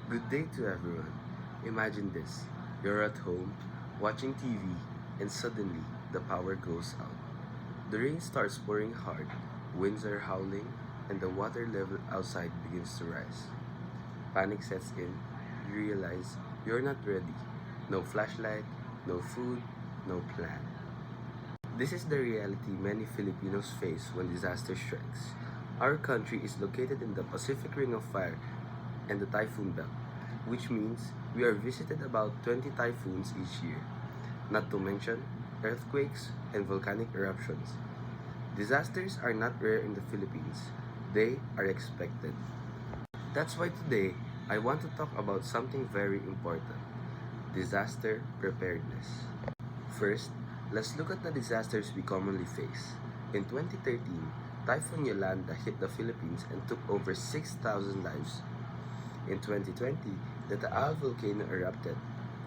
Good day to everyone. Imagine this. You're at home, watching TV, and suddenly the power goes out. The rain starts pouring hard, winds are howling, and the water level outside begins to rise. Panic sets in. You realize you're not ready. No flashlight, no food, no plan. This is the reality many Filipinos face when disaster strikes. Our country is located in the Pacific Ring of Fire and the typhoon belt, which means we are visited about 20 typhoons each year, not to mention earthquakes and volcanic eruptions. Disasters are not rare in the Philippines, they are expected. That's why today I want to talk about something very important: disaster preparedness. First, let's look at the disasters we commonly face. In 2013, Typhoon Yolanda hit the Philippines and took over 6,000 lives. In 2020, the Taal volcano erupted,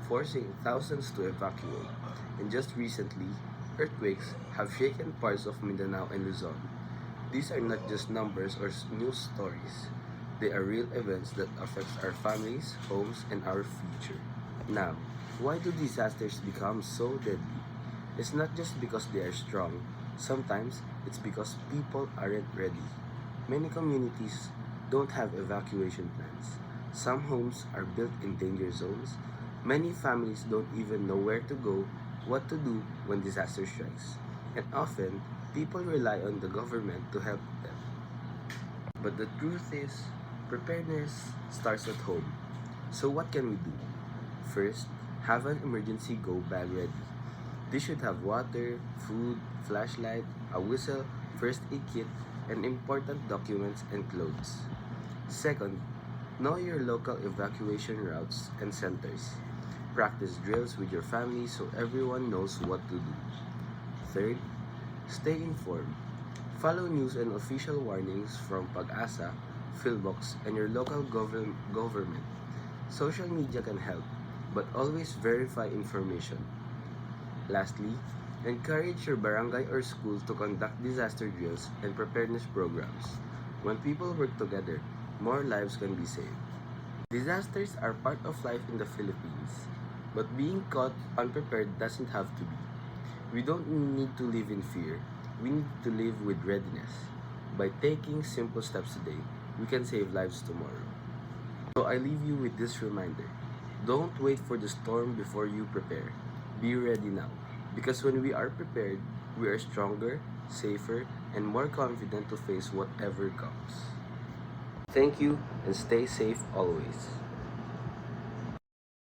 forcing thousands to evacuate. And just recently, earthquakes have shaken parts of Mindanao and Luzon. These are not just numbers or news stories. They are real events that affect our families, homes, and our future. Now, why do disasters become so deadly? It's not just because they are strong. Sometimes it's because people aren't ready. Many communities don't have evacuation plans. Some homes are built in danger zones. Many families don't even know where to go, what to do when disaster strikes. And often, people rely on the government to help them. But the truth is, preparedness starts at home. So what can we do? First, have an emergency go bag ready. This should have water, food, flashlight, a whistle, first aid kit, and important documents and clothes. Second, know your local evacuation routes and centers. Practice drills with your family so everyone knows what to do. Third, stay informed. Follow news and official warnings from Pag-asa, Philbox, and your local government. Social media can help, but always verify information. Lastly, encourage your barangay or school to conduct disaster drills and preparedness programs. When people work together, more lives can be saved. Disasters are part of life in the Philippines, but being caught unprepared doesn't have to be. We don't need to live in fear. We need to live with readiness. By taking simple steps today, we can save lives tomorrow. So I leave you with this reminder. Don't wait for the storm before you prepare. Be ready now. Because when we are prepared, we are stronger, safer, and more confident to face whatever comes. Thank you and stay safe always.